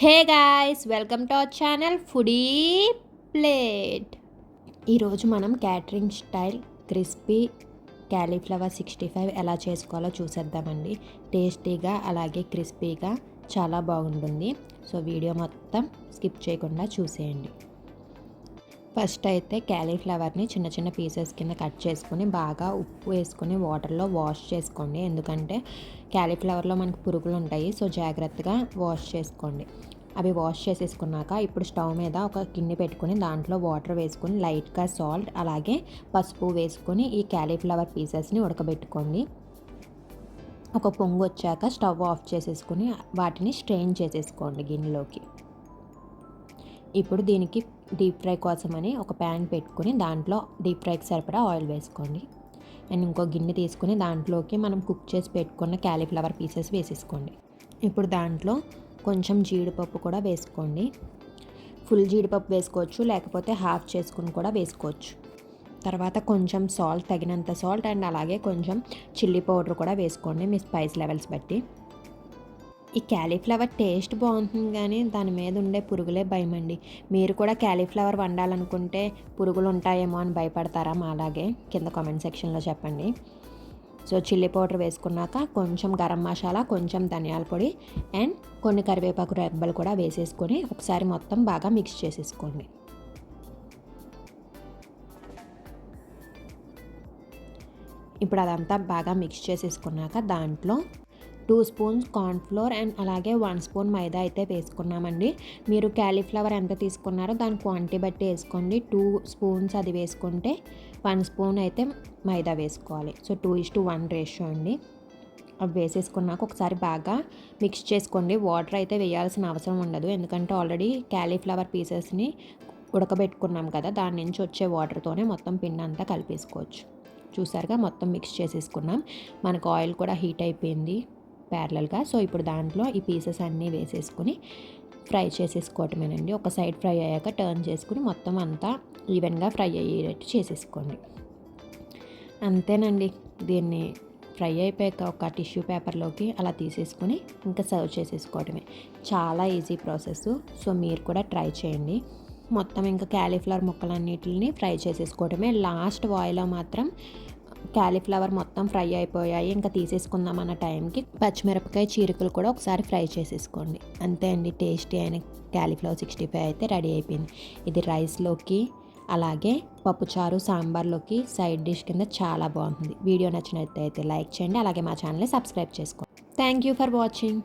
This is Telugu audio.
Hey guys, welcome to our channel foodie plate. ఈరోజు మనం క్యాటరింగ్ స్టైల్ క్రిస్పీ క్యాలీఫ్లవర్ 65 ఎలా చేసుకోవాలో చూసేద్దామండి. టేస్టీగా అలాగే క్రిస్పీగా చాలా బాగుంటుంది. సో వీడియో మొత్తం స్కిప్ చేయకుండా చూసేయండి. ఫస్ట్ అయితే క్యాలీఫ్లవర్ని చిన్న చిన్న పీసెస్ కింద కట్ చేసుకొని బాగా ఉప్పు వేసుకొని వాటర్లో వాష్ చేసుకోండి. ఎందుకంటే క్యాలీఫ్లవర్లో మనకు పురుగులు ఉంటాయి. సో జాగ్రత్తగా వాష్ చేసుకోండి. అవి వాష్ చేసేసుకున్నాక ఇప్పుడు స్టవ్ మీద ఒక గిన్నె పెట్టుకొని దాంట్లో వాటర్ వేసుకొని లైట్గా సాల్ట్ అలాగే పసుపు వేసుకొని ఈ క్యాలీఫ్లవర్ పీసెస్ని ఉడకబెట్టుకోండి. ఒక పొంగు వచ్చాక స్టవ్ ఆఫ్ చేసేసుకొని వాటిని స్ట్రెయిన్ చేసేసుకోండి గిన్నెలోకి. ఇప్పుడు దీనికి డీప్ ఫ్రై కోసమని ఒక ప్యాన్ పెట్టుకొని దాంట్లో డీప్ ఫ్రైకి సరిపడా ఆయిల్ వేసుకోండి. అండ్ ఇంకో గిన్నె తీసుకొని దాంట్లోకి మనం కుక్ చేసి పెట్టుకున్న క్యాలీఫ్లవర్ పీసెస్ వేసేసుకోండి. ఇప్పుడు దాంట్లో కొంచెం జీడిపప్పు కూడా వేసుకోండి. ఫుల్ జీడిపప్పు వేసుకోవచ్చు, లేకపోతే హాఫ్ చేసుకుని కూడా వేసుకోవచ్చు. తర్వాత కొంచెం సాల్ట్, తగినంత సాల్ట్ అండ్ అలాగే కొంచెం చిల్లీ పౌడర్ కూడా వేసుకోండి మీ స్పైస్ లెవెల్స్ బట్టి. ఈ క్యాలీఫ్లవర్ టేస్ట్ బాగుంటుంది కానీ దాని మీద ఉండే పురుగులే భయమండి. మీరు కూడా క్యాలీఫ్లవర్ వండాలనుకుంటే పురుగులు ఉంటాయేమో అని భయపడతారా? అలాగే కింద కామెంట్ సెక్షన్లో చెప్పండి. సో చిల్లీ పౌడర్ వేసుకున్నాక కొంచెం గరం మసాలా, కొంచెం ధనియాల పొడి అండ్ కొన్ని కరివేపాకు రెబ్బలు కూడా వేసేసుకొని ఒకసారి మొత్తం బాగా మిక్స్ చేసేసుకోండి. ఇప్పుడు అదంతా బాగా మిక్స్ చేసేసుకున్నాక దాంట్లో 2 స్పూన్స్ కార్న్ఫ్లోర్ అండ్ అలాగే 1 స్పూన్ మైదా అయితే వేసుకున్నామండి. మీరు క్యాలీఫ్లవర్ ఎంత తీసుకున్నారో దాని క్వాంటిటీ బట్టి వేసుకోండి. 2 స్పూన్స్ అది వేసుకుంటే 1 స్పూన్ అయితే మైదా వేసుకోవాలి. సో 2:1 రేషియో అండి. అవి వేసేసుకున్నాక ఒకసారి బాగా మిక్స్ చేసుకోండి. వాటర్ అయితే వేయాల్సిన అవసరం ఉండదు, ఎందుకంటే ఆల్రెడీ క్యాలీఫ్లవర్ పీసెస్ని ఉడకబెట్టుకున్నాం కదా, దాని నుంచి వచ్చే వాటర్తోనే మొత్తం పిండి అంతా కలిపేసుకోవచ్చు. చూసారుగా మొత్తం మిక్స్ చేసేసుకున్నాం. మనకు ఆయిల్ కూడా హీట్ అయిపోయింది ప్యారలల్గా. సో ఇప్పుడు దాంట్లో ఈ పీసెస్ అన్నీ వేసేసుకొని ఫ్రై చేసేసుకోవటమేనండి. ఒక సైడ్ ఫ్రై అయ్యాక టర్న్ చేసుకుని మొత్తం అంతా ఈవెన్గా ఫ్రై అయ్యేటట్టు చేసేసుకోండి. అంతేనండి. దీన్ని ఫ్రై అయిపోయాక ఒక టిష్యూ పేపర్లోకి అలా తీసేసుకొని ఇంకా సర్వ్ చేసేసుకోవటమే. చాలా ఈజీ ప్రాసెస్. సో మీరు కూడా ట్రై చేయండి. మొత్తం ఇంకా క్యాలీఫ్లవర్ ముక్కలన్నిటిని ఫ్రై చేసేసుకోవటమే. లాస్ట్ వాయిలో మాత్రం క్యాలీఫ్లవర్ మొత్తం ఫ్రై అయిపోయాయి, ఇంకా తీసేసుకుందాం అన్న టైంకి పచ్చిమిరపకాయ చీరికలు కూడా ఒకసారి ఫ్రై చేసేసుకోండి. అంతే అండి, టేస్టీ అయిన క్యాలీఫ్లవర్ 65 అయితే రెడీ అయిపోయింది. ఇది రైస్లోకి అలాగే పప్పుచారు సాంబార్లోకి సైడ్ డిష్ కింద చాలా బాగుంటుంది. వీడియో నచ్చినట్లయితే లైక్ చేయండి, అలాగే మా ఛానల్ని సబ్స్క్రైబ్ చేసుకోండి. Thank you for watching.